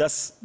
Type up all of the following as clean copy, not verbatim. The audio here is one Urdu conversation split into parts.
10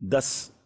10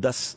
10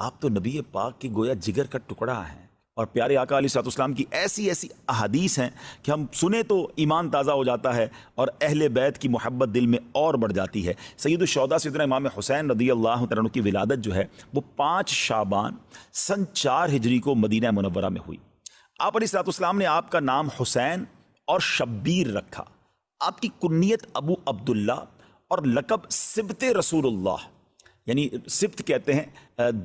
آپ تو نبی پاک کے گویا جگر کا ٹکڑا ہیں، اور پیارے آقا علیہ الصلوۃ والسلام کی ایسی ایسی احادیث ہیں کہ ہم سنیں تو ایمان تازہ ہو جاتا ہے اور اہل بیت کی محبت دل میں اور بڑھ جاتی ہے۔ سید الشہداء سیدنا امام حسین رضی اللہ تعالیٰ عنہ کی ولادت جو ہے وہ 5 شعبان سن 4 ہجری کو مدینہ منورہ میں ہوئی۔ آپ علیہ الصلوۃ والسلام نے آپ کا نام حسین اور شبیر رکھا، آپ کی کنیت ابو عبداللہ اور لقب سبط رسول اللہ، یعنی سبت کہتے ہیں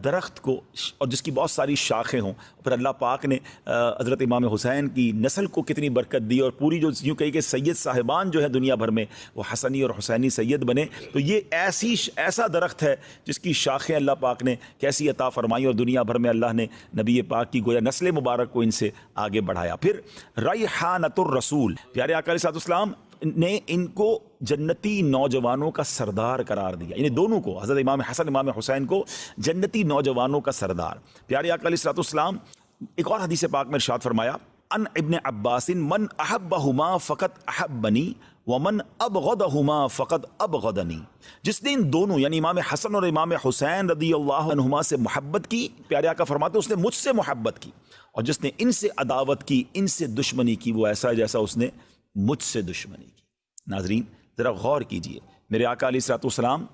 درخت کو اور جس کی بہت ساری شاخیں ہوں۔ پھر اللہ پاک نے حضرت امام حسین کی نسل کو کتنی برکت دی، اور پوری جو یوں کہی کہ سید صاحبان جو ہے دنیا بھر میں وہ حسنی اور حسینی سید بنے۔ تو یہ ایسا درخت ہے جس کی شاخیں اللہ پاک نے کیسی عطا فرمائی، اور دنیا بھر میں اللہ نے نبی پاک کی گویا نسل مبارک کو ان سے آگے بڑھایا۔ پھر ریحانۃ الرسول، پیارے آقا علیہ السلام نے ان کو جنتی نوجوانوں کا سردار قرار دیا، یعنی دونوں کو، حضرت امام حسن امام حسین کو جنتی نوجوانوں کا سردار۔ پیارے آقا علیہ السلام ایک اور حدیث پاک میں ارشاد فرمایا، ان ابن عباس من احبہما فقط احبنی ومن ابغضہما فقط ابغضنی، جس نے ان دونوں یعنی امام حسن اور امام حسین رضی اللہ عنہما سے محبت کی، پیارے آقا فرماتے اس نے مجھ سے محبت کی، اور جس نے ان سے عداوت کی، ان سے دشمنی کی، وہ ایسا ہے جیسا اس نے مجھ سے دشمنی کی۔ ناظرین ذرا غور کیجئے، میرے آقا علیہ السلام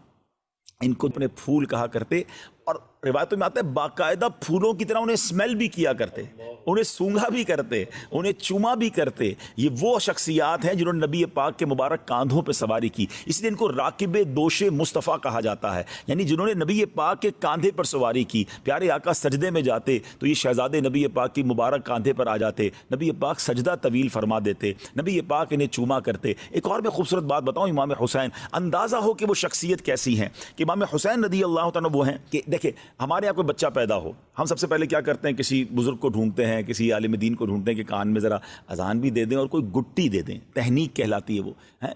ان کو اپنے پھول کہا کرتے، اور روایتوں میں آتا ہے باقاعدہ پھولوں کی طرح انہیں اسمیل بھی کیا کرتے، انہیں سونگھا بھی کرتے، انہیں چوما بھی کرتے۔ یہ وہ شخصیات ہیں جنہوں نے نبی پاک کے مبارک کاندھوں پہ سواری کی، اس لیے ان کو راکب دوش مصطفیٰ کہا جاتا ہے، یعنی جنہوں نے نبی پاک کے کاندھے پر سواری کی۔ پیارے آقا سجدے میں جاتے تو یہ شہزادے نبی پاک کی مبارک کاندھے پر آ جاتے، نبی پاک سجدہ طویل فرما دیتے، نبی پاک انہیں چوما کرتے۔ ایک اور میں خوبصورت بات بتاؤں، امام حسین، اندازہ ہو کہ وہ شخصیت کیسی ہیں کہ امام حسین رضی اللہ تعالیٰ وہ ہیں کہ دیکھیں ہمارے یہاں کوئی بچہ پیدا ہو، ہم سب سے پہلے کیا کرتے ہیں، کسی بزرگ کو ڈھونڈتے ہیں، کسی عالم دین کو ڈھونڈتے ہیں کہ کان میں ذرا اذان بھی دے دیں اور کوئی گٹی دے دیں، تہنیک کہلاتی ہے وہ،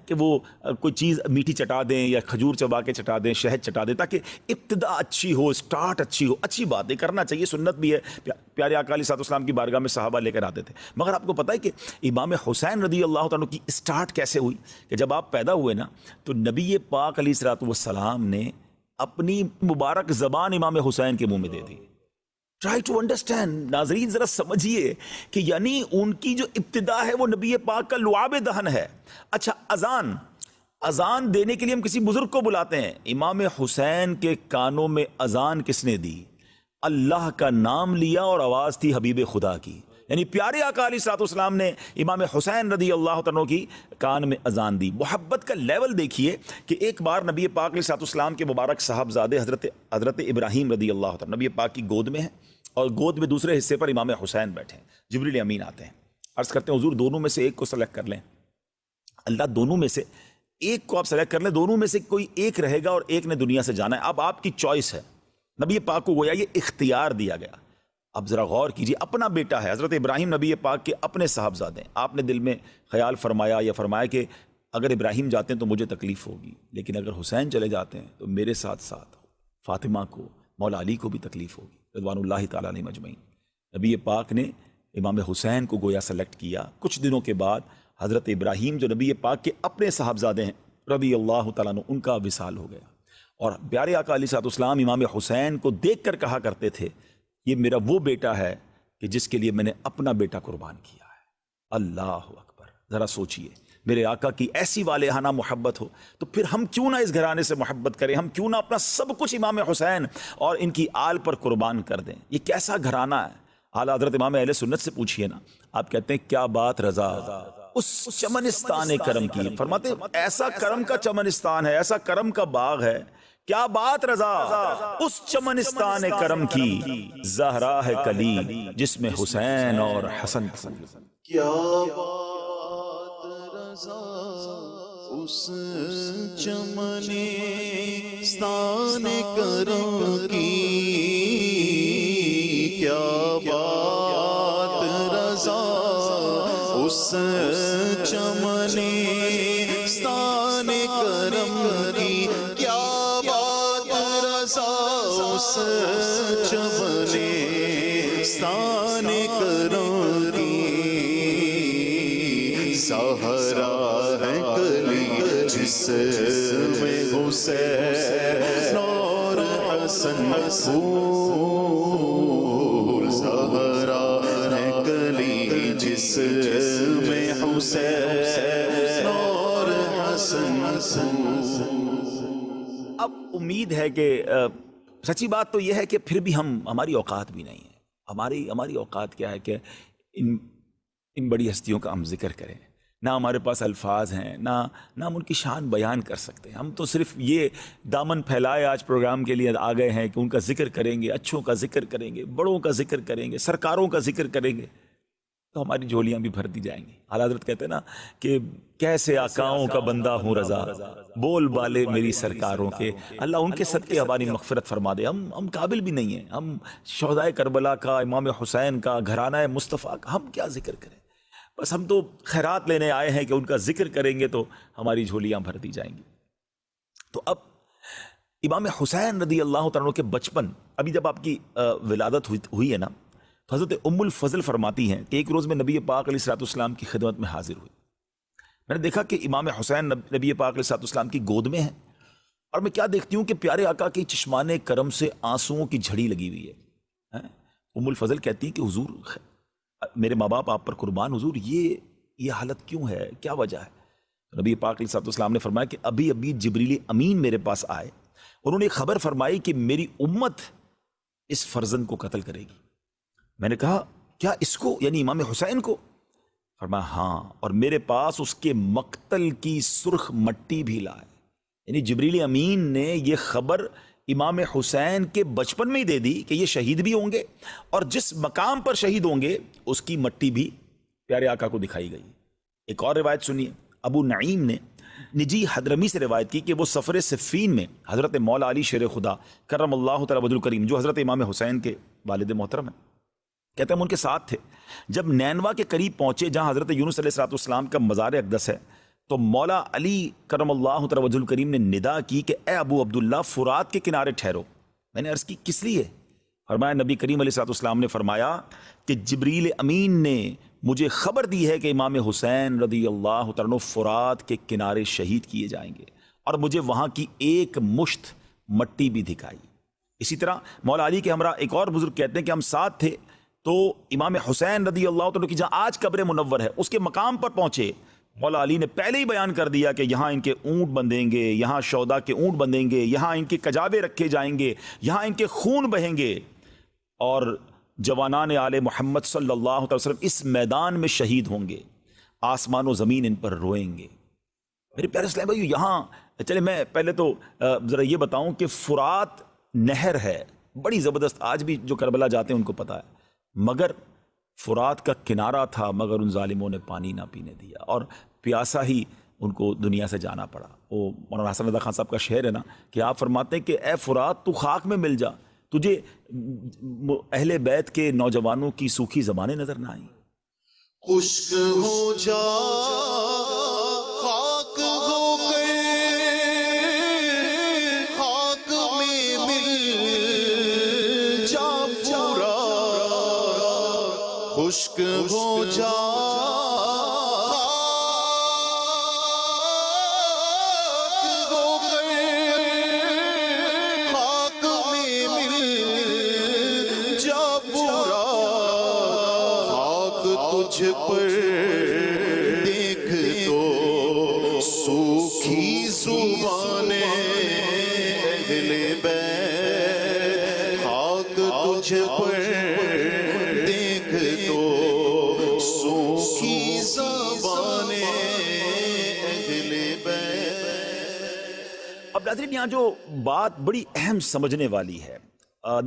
کہ وہ کوئی چیز میٹھی چٹا دیں یا کھجور چبا کے چٹا دیں، شہد چٹا دیں، تاکہ ابتدا اچھی ہو، سٹارٹ اچھی ہو۔ اچھی بات ہے، کرنا چاہیے، سنت بھی ہے۔ پیارے آقا علیہ السلام کی بارگاہ میں صحابہ لے کر آتے تھے۔ مگر آپ کو پتہ ہے کہ امام حسین رضی اللہ تعالیٰ کی سٹارٹ کیسے ہوئی، کہ جب آپ پیدا ہوئے نا تو نبی پاک علیہ السلام نے اپنی مبارک زبان امام حسین کے منہ میں دے دی۔ ٹرائی ٹو انڈرسٹینڈ، ناظرین ذرا سمجھیے کہ یعنی ان کی جو ابتدا ہے وہ نبی پاک کا لعاب دہن ہے۔ اچھا، اذان دینے کے لیے ہم کسی بزرگ کو بلاتے ہیں، امام حسین کے کانوں میں اذان کس نے دی؟ اللہ کا نام لیا اور آواز تھی حبیب خدا کی، یعنی پیارے آقا علیہ السلام نے امام حسین رضی اللہ عنہ کی کان میں اذان دی۔ محبت کا لیول دیکھیے کہ ایک بار نبی پاک علیہ السلام کے مبارک صاحبزادے حضرت ابراہیم رضی اللہ عنہ نبی پاک کی گود میں ہیں، اور گود میں دوسرے حصے پر امام حسین بیٹھے ہیں۔ جبریل امین آتے ہیں، عرض کرتے ہیں حضور دونوں میں سے ایک کو سلیکٹ کر لیں۔ اللہ دونوں میں سے ایک کو آپ سلیکٹ کر لیں، دونوں میں سے کوئی ایک رہے گا اور ایک نے دنیا سے جانا ہے، اب آپ کی چوائس ہے۔ نبی پاک کو گویا یہ اختیار دیا گیا۔ اب ذرا غور کیجیے، اپنا بیٹا ہے، حضرت ابراہیم نبی پاک کے اپنے صاحبزادے ہیں، آپ نے دل میں خیال فرمایا یا فرمایا کہ اگر ابراہیم جاتے ہیں تو مجھے تکلیف ہوگی، لیکن اگر حسین چلے جاتے ہیں تو میرے ساتھ ساتھ فاطمہ کو، مولا علی کو بھی تکلیف ہوگی رضوان اللہ تعالیٰ علیہ مجمعین۔ نبی پاک نے امام حسین کو گویا سلیکٹ کیا۔ کچھ دنوں کے بعد حضرت ابراہیم جو نبی پاک کے اپنے صاحبزادے ہیں رضی اللہ تعالیٰ عنہ، ان کا وصال ہو گیا، اور پیارے آقا علیہ السلام امام حسین کو دیکھ کر کہا کرتے تھے یہ میرا وہ بیٹا ہے کہ جس کے لیے میں نے اپنا بیٹا قربان کیا ہے۔ اللہ اکبر، ذرا سوچئے، میرے آقا کی ایسی والہانہ محبت ہو تو پھر ہم کیوں نہ اس گھرانے سے محبت کریں، ہم کیوں نہ اپنا سب کچھ امام حسین اور ان کی آل پر قربان کر دیں۔ یہ کیسا گھرانہ ہے۔ اعلیٰ حضرت امام اہل سنت سے پوچھئے نا، آپ کہتے ہیں کیا بات رضا اس چمنستان کرم کی، فرماتے ہیں ایسا کرم کا چمنستان ہے، ایسا کرم کا باغ ہے، کیا بات رضا اس چمنستان کرم کی، زہرا ہے کلی جس میں حسین اور حسن پسند۔ کیا بات رضا اس چمنستان کرم کی، کیا بات رضا اس چمنستان کرم کی، کیا بات رضا اس چمنستان کرم کی، سہرا ہے کلی جس میں حسین اور حسن حسین اور حسن اب امید ہے کہ سچی بات تو یہ ہے کہ پھر بھی ہماری اوقات بھی نہیں ہے. ہماری اوقات کیا ہے کہ ان بڑی ہستیوں کا ہم ذکر کریں. نہ ہمارے پاس الفاظ ہیں، نہ ہم ان کی شان بیان کر سکتے ہیں. ہم تو صرف یہ دامن پھیلائے آج پروگرام کے لیے آ گئے ہیں کہ ان کا ذکر کریں گے، اچھوں کا ذکر کریں گے، بڑوں کا ذکر کریں گے، سرکاروں کا ذکر کریں گے تو ہماری جھولیاں بھی بھر دی جائیں گی. اعلیٰ حضرت کہتے ہیں نا کہ کیسے آقاؤں کا بندہ ہوں رضا، بول بالے میری سرکاروں کے. اللہ ان کے صدقے ہماری مغفرت فرما دے. ہم قابل بھی نہیں ہیں. ہم شہدائے کربلا کا، امام حسین کا، گھرانہ مصطفیٰ کا ہم کیا ذکر کریں؟ بس ہم تو خیرات لینے آئے ہیں کہ ان کا ذکر کریں گے تو ہماری جھولیاں بھر دی جائیں گی. تو اب امام حسین رضی اللہ تعالیٰ عنہ کے بچپن، ابھی جب آپ کی ولادت ہوئی ہے نا، تو حضرت ام الفضل فرماتی ہیں کہ ایک روز میں نبی پاک علیہ الصلوۃ والسلام کی خدمت میں حاضر ہوئی. میں نے دیکھا کہ امام حسین نبی پاک علیہ الصلوۃ والسلام کی گود میں ہیں، اور میں کیا دیکھتی ہوں کہ پیارے آقا کی چشمان کرم سے آنسوؤں کی جھڑی لگی ہوئی ہے. ام الفضل کہتی کہ حضور، میرے ماں باپ آپ پر قربان، حضور یہ حالت کیوں ہے، کیا وجہ ہے؟ نبی پاک علیہ الصلوۃ والسلام نے فرمایا کہ ابھی جبریل امین میرے پاس آئے، انہوں نے خبر فرمائی کہ میری امت اس فرزند کو قتل کرے گی. میں نے کہا کیا اس کو، یعنی امام حسین کو؟ فرمایا ہاں، اور میرے پاس اس کے مقتل کی سرخ مٹی بھی لائے. یعنی جبریل امین نے یہ خبر امام حسین کے بچپن میں ہی دے دی کہ یہ شہید بھی ہوں گے، اور جس مقام پر شہید ہوں گے اس کی مٹی بھی پیارے آقا کو دکھائی گئی. ایک اور روایت سنیے. ابو نعیم نے نجی حضرمی سے روایت کی کہ وہ سفر صفین میں حضرت مولا علی شیر خدا کرم اللہ تعالی وجہ الکریم، جو حضرت امام حسین کے والد محترم ہیں، کہتے ہیں ہم ان کے ساتھ تھے. جب نینوا کے قریب پہنچے جہاں حضرت یونس علیہ السلام کا مزار اقدس ہے، تو مولا علی کرم اللہ تعالی وجہ الکریم نے ندا کی کہ اے ابو عبداللہ، فرات کے کنارے ٹھہرو. میں نے عرض کی کس لیے؟ فرمایا نبی کریم علیہ السلام نے فرمایا کہ جبریل امین نے مجھے خبر دی ہے کہ امام حسین رضی اللہ تعالیٰ عنہ فرات کے کنارے شہید کیے جائیں گے، اور مجھے وہاں کی ایک مشت مٹی بھی دکھائی. اسی طرح مولا علی کے ہمراہ ایک اور بزرگ کہتے ہیں کہ ہم ساتھ تھے، تو امام حسین رضی اللہ تعالیٰ کی جہاں آج قبر منور ہے اس کے مقام پر پہنچے. مولا علی نے پہلے ہی بیان کر دیا کہ یہاں ان کے اونٹ بندھیں گے، یہاں شہداء کے اونٹ بندھیں گے، یہاں ان کے کجابے رکھے جائیں گے، یہاں ان کے خون بہیں گے، اور جوانان آل محمد صلی اللہ علیہ وسلم اس میدان میں شہید ہوں گے، آسمان و زمین ان پر روئیں گے. میرے پیارے اسلام بھائی، یہاں چلے میں پہلے تو ذرا یہ بتاؤں کہ فرات نہر ہے بڑی زبردست، آج بھی جو کربلا جاتے ہیں ان کو پتہ ہے، مگر فرات کا کنارہ تھا، مگر ان ظالموں نے پانی نہ پینے دیا، اور پیاسا ہی ان کو دنیا سے جانا پڑا. وہ مولانا حسن رضا خان صاحب کا شعر ہے نا کہ آپ فرماتے ہیں کہ اے فرات تو خاک میں مل جا، تجھے اہل بیت کے نوجوانوں کی سوکھی زبانیں نظر نہ آئیں. خشک ہو جا، خاک ہو گئے، خاک میں مل جا پورا، خشک ہو جا، خاک ہو گئے، خاک میں مل جا پورا، خاک تجھ پر دیکھ تو سوکھی زبانیں اہل بیت، خاک تجھ پر دیکھ تو سوکھی زبانیں اہل بیت. اب ناظرین، یہاں جو بات بڑی اہم سمجھنے والی ہے،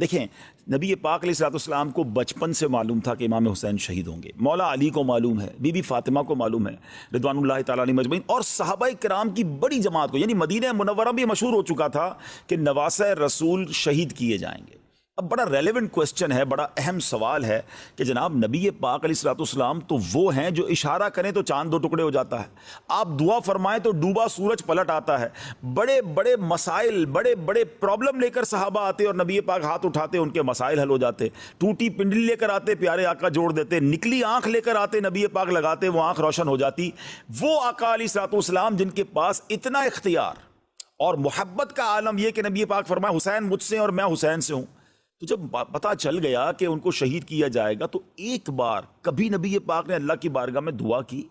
دیکھیں نبی پاک علیہ السلام کو بچپن سے معلوم تھا کہ امام حسین شہید ہوں گے، مولا علی کو معلوم ہے، بی بی فاطمہ کو معلوم ہے رضوان اللہ تعالیٰ علیہ مجمعین، اور صحابہ کرام کی بڑی جماعت کو، یعنی مدینہ منورہ بھی مشہور ہو چکا تھا کہ نواسہ رسول شہید کیے جائیں گے. اب بڑا ریلیونٹ کوسچن ہے، بڑا اہم سوال ہے کہ جناب نبی پاک علیہ السلام تو وہ ہیں جو اشارہ کریں تو چاند دو ٹکڑے ہو جاتا ہے، آپ دعا فرمائیں تو ڈوبا سورج پلٹ آتا ہے. بڑے بڑے مسائل، بڑے بڑے پرابلم لے کر صحابہ آتے اور نبی پاک ہاتھ اٹھاتے، ان کے مسائل حل ہو جاتے. ٹوٹی پنڈلی لے کر آتے، پیارے آقا جوڑ دیتے. نکلی آنکھ لے کر آتے، نبی پاک لگاتے، وہ آنکھ روشن ہو جاتی. وہ آقا علیہ السلام جن کے پاس اتنا اختیار اور محبت کا عالم یہ کہ نبی پاک فرمائے حسین مجھ سے اور میں حسین سے ہوں. تو جب پتہ چل گیا کہ ان کو شہید کیا جائے گا تو ایک بار کبھی نبی پاک نے اللہ کی بارگاہ میں دعا کی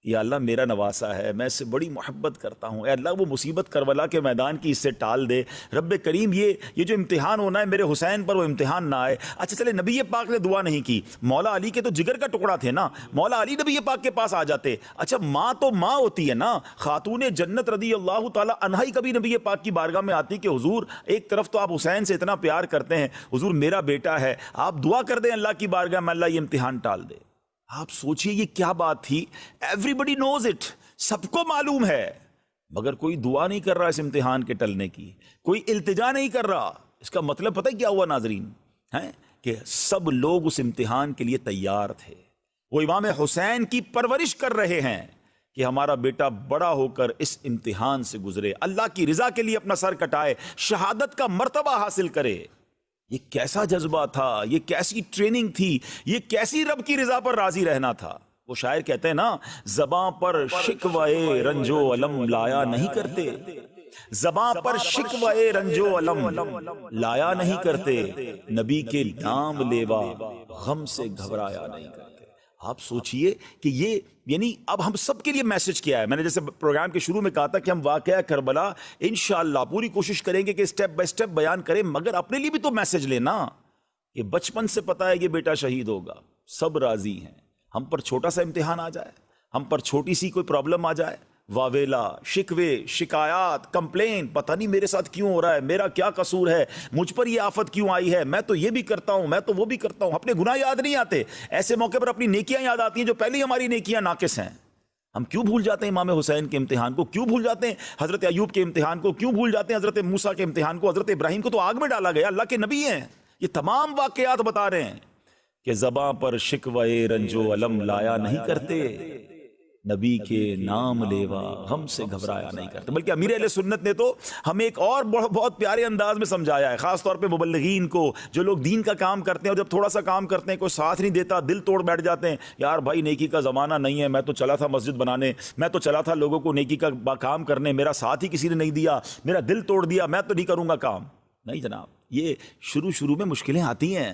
یا اللہ میرا نواسا ہے، میں اس سے بڑی محبت کرتا ہوں، اے اللہ وہ مصیبت کربلا کے میدان کی اس سے ٹال دے، رب کریم یہ جو امتحان ہونا ہے میرے حسین پر وہ امتحان نہ آئے۔ اچھا چلے نبی پاک نے دعا نہیں کی، مولا علی کے تو جگر کا ٹکڑا تھے نا، مولا علی نبی پاک کے پاس آ جاتے۔ اچھا ماں تو ماں ہوتی ہے نا، خاتون جنت رضی اللہ تعالیٰ عنہا ہی کبھی نبی پاک کی بارگاہ میں آتی کہ حضور ایک طرف تو آپ حسین سے اتنا پیار کرتے ہیں، حضور میرا بیٹا ہے، آپ دعا کر دیں اللہ کی بارگاہ میں اللہ یہ امتحان ٹال دے۔ آپ سوچئے یہ کیا بات تھی، ایوری بڈی نوز اٹ، سب کو معلوم ہے، مگر کوئی دعا نہیں کر رہا اس امتحان کے ٹلنے کی، کوئی التجا نہیں کر رہا۔ اس کا مطلب پتہ کیا ہوا ناظرین ہیں کہ سب لوگ اس امتحان کے لیے تیار تھے، وہ امام حسین کی پرورش کر رہے ہیں کہ ہمارا بیٹا بڑا ہو کر اس امتحان سے گزرے، اللہ کی رضا کے لیے اپنا سر کٹائے، شہادت کا مرتبہ حاصل کرے۔ یہ کیسا جذبہ تھا، یہ کیسی ٹریننگ تھی، یہ کیسی رب کی رضا پر راضی رہنا تھا۔ وہ شاعر کہتے ہیں نا، زباں پر شکوے رنج و علم لایا نہیں کرتے، زباں پر شکوے رنج و علم لایا نہیں کرتے، نبی کے نام لیوا غم سے گھبرایا نہیں کرتے۔ آپ سوچئے کہ یہ یعنی اب ہم سب کے لیے میسج کیا ہے۔ میں نے جیسے پروگرام کے شروع میں کہا تھا کہ ہم واقعہ کربلا انشاءاللہ پوری کوشش کریں گے کہ سٹیپ بائی سٹیپ بیان کریں، مگر اپنے لیے بھی تو میسج لینا کہ بچپن سے پتا ہے کہ بیٹا شہید ہوگا، سب راضی ہیں، ہم پر چھوٹا سا امتحان آ جائے، ہم پر چھوٹی سی کوئی پرابلم آ جائے، واویلا، شکوے، شکایات، کمپلین، پتہ نہیں میرے ساتھ کیوں ہو رہا ہے، میرا کیا قصور ہے، مجھ پر یہ آفت کیوں آئی ہے، میں تو یہ بھی کرتا ہوں، میں تو وہ بھی کرتا ہوں، اپنے گناہ یاد نہیں آتے، ایسے موقع پر اپنی نیکیاں یاد آتی ہیں جو پہلے ہی ہماری نیکیاں ناقص ہیں۔ ہم کیوں بھول جاتے ہیں امام حسین کے امتحان کو، کیوں بھول جاتے ہیں حضرت ایوب کے امتحان کو، کیوں بھول جاتے ہیں حضرت موسیٰ کے امتحان کو، حضرت ابراہیم کو تو آگ میں ڈالا گیا، اللہ کے نبی ہیں، یہ تمام واقعات بتا رہے ہیں کہ زباں پر شکوے رنج و علم لایا نہیں کرتے، نبی کے نام لیوا غم سے گھبرایا نہیں کرتے۔ بلکہ امیر اہل سنت نے تو ہمیں ایک اور بہت پیارے انداز میں سمجھایا ہے، خاص طور پہ مبلغین کو، جو لوگ دین کا کام کرتے ہیں اور جب تھوڑا سا کام کرتے ہیں کوئی ساتھ نہیں دیتا، دل توڑ بیٹھ جاتے ہیں، یار بھائی نیکی کا زمانہ نہیں ہے، میں تو چلا تھا مسجد بنانے، میں تو چلا تھا لوگوں کو نیکی کا کام کرنے، میرا ساتھ ہی کسی نے نہیں دیا، میرا دل توڑ دیا، میں تو نہیں کروں گا کام۔ نہیں جناب، یہ شروع میں مشکلیں آتی ہیں،